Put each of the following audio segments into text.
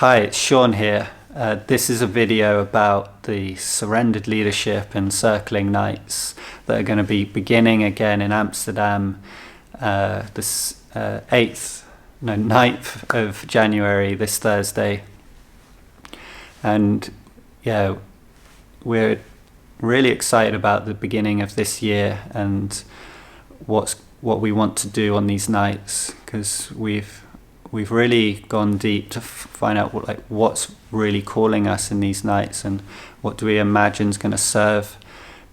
Hi, it's Sean here. This is a video about the surrendered leadership and circling nights that are going to be beginning again in Amsterdam this 9th of January, this Thursday. And yeah, we're really excited about the beginning of this year and what we want to do on these nights, because we've really gone deep to find out what's really calling us in these nights and what do we imagine is going to serve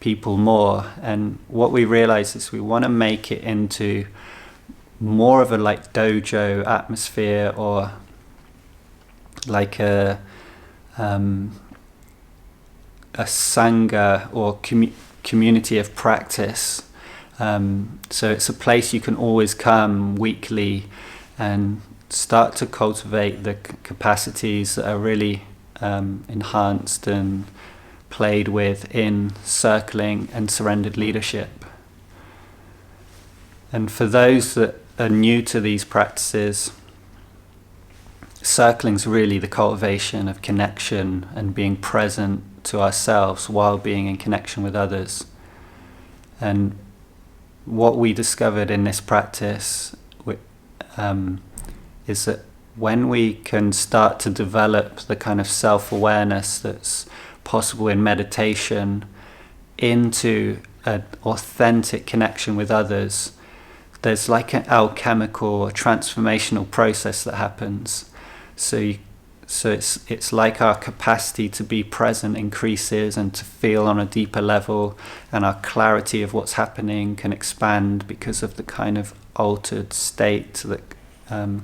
people more. And what we realize is we want to make it into more of a dojo atmosphere, or like a sangha or community of practice. So it's a place you can always come weekly and start to cultivate the capacities that are really enhanced and played with in circling and surrendered leadership. And for those that are new to these practices, circling's really the cultivation of connection and being present to ourselves while being in connection with others. And what we discovered in this practice is that when we can start to develop the kind of self-awareness that's possible in meditation into an authentic connection with others, there's like an alchemical, a transformational process that happens. So it's like our capacity to be present increases and to feel on a deeper level, and our clarity of what's happening can expand because of the kind of altered state that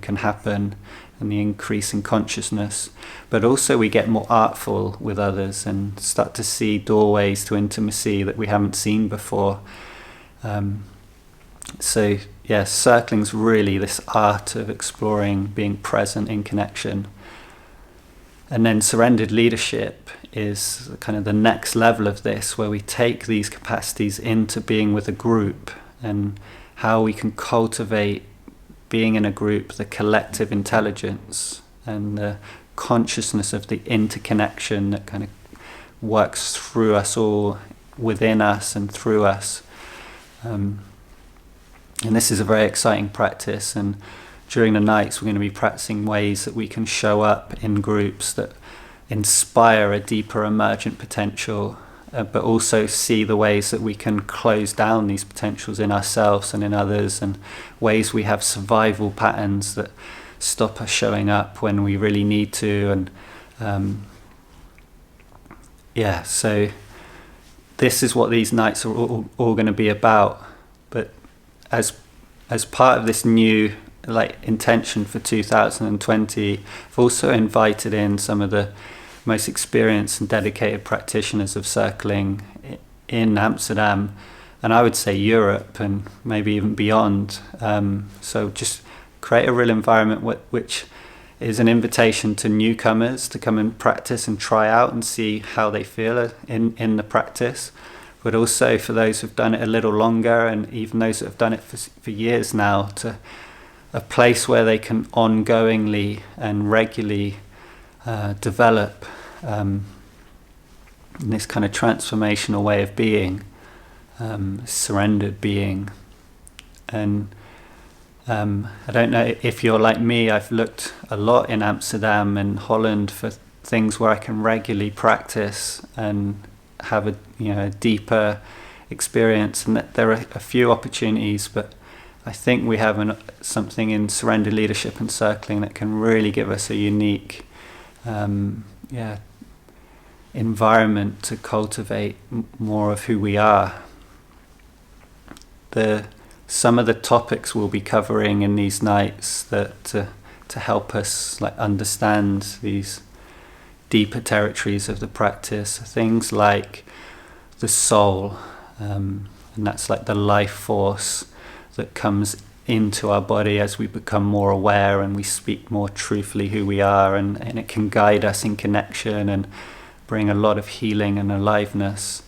can happen and the increase in consciousness. But also we get more artful with others and start to see doorways to intimacy that we haven't seen before. So yeah, circling's really this art of exploring being present in connection. And then surrendered leadership is kind of the next level of this, where we take these capacities into being with a group, and how we can cultivate being in a group, the collective intelligence and the consciousness of the interconnection that kind of works through us all, within us and through us. And this is a very exciting practice, and during the nights we're going to be practicing ways that we can show up in groups that inspire a deeper emergent potential, but also see the ways that we can close down these potentials in ourselves and in others, and ways we have survival patterns that stop us showing up when we really need to. And so this is what these nights are all going to be about. But as part of this new intention for 2020, I've also invited in some of the most experienced and dedicated practitioners of circling in Amsterdam, and I would say Europe and maybe even beyond. So just create a real environment which is an invitation to newcomers to come and practice and try out and see how they feel in the practice, but also for those who've done it a little longer, and even those that have done it for years now, to a place where they can ongoingly and regularly develop this kind of transformational way of being, surrendered being. And I don't know if you're like me, I've looked a lot in Amsterdam and Holland for things where I can regularly practice and have a deeper experience, and that there are a few opportunities, but I think we have something in surrendered leadership and circling that can really give us a unique environment to cultivate more of who we are. Some of the topics we'll be covering in these nights that to help us understand these deeper territories of the practice, things like the soul, and that's like the life force that comes into our body as we become more aware and we speak more truthfully who we are, and it can guide us in connection and bring a lot of healing and aliveness.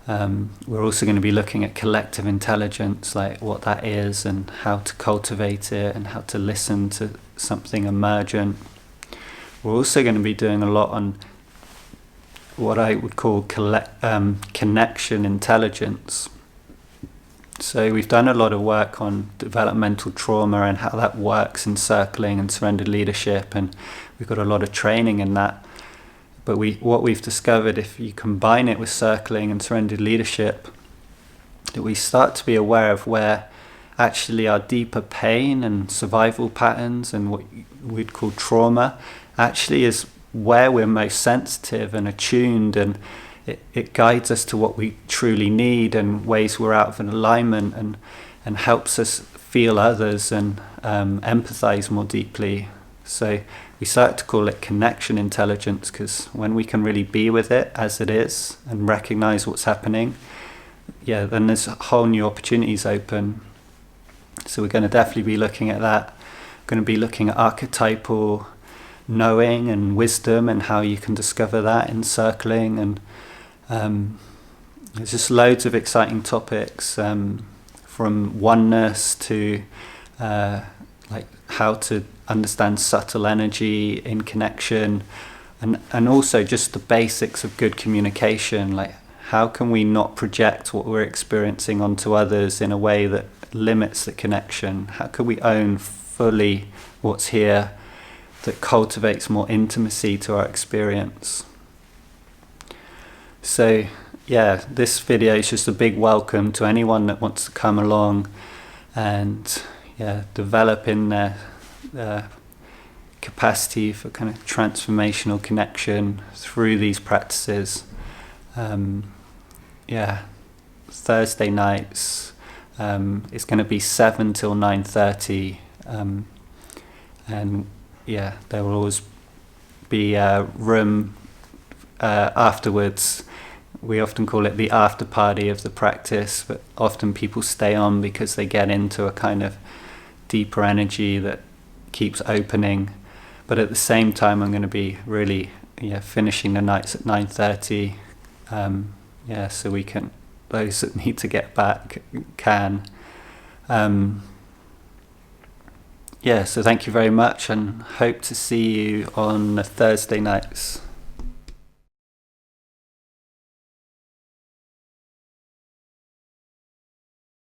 We're also going to be looking at collective intelligence, like what that is and how to cultivate it and how to listen to something emergent. We're also going to be doing a lot on what I would call connection intelligence. So we've done a lot of work on developmental trauma and how that works in circling and surrendered leadership, and we've got a lot of training in that. But what we've discovered, if you combine it with circling and surrendered leadership, that we start to be aware of where actually our deeper pain and survival patterns and what we'd call trauma actually is where we're most sensitive and attuned, and it guides us to what we truly need and ways we're out of an alignment, and helps us feel others and empathize more deeply. So we start to call it connection intelligence, because when we can really be with it as it is and recognize what's happening, then there's whole new opportunities open. So we're going to definitely be looking at that. We're going to be looking at archetypal knowing and wisdom and how you can discover that in circling, and there's just loads of exciting topics, from oneness to like how to understand subtle energy in connection, and also just the basics of good communication, like how can we not project what we're experiencing onto others in a way that limits the connection? How can we own fully what's here that cultivates more intimacy to our experience? So this video is just a big welcome to anyone that wants to come along and develop in their capacity for kind of transformational connection through these practices. Thursday nights, it's going to be 7 till 9:30, and there will always be a room afterwards. We often call it the after party of the practice, but often people stay on because they get into a kind of deeper energy that keeps opening. But at the same time, I'm going to be really finishing the nights at 9:30, so we can, those that need to get back can. So thank you very much, and hope to see you on Thursday nights.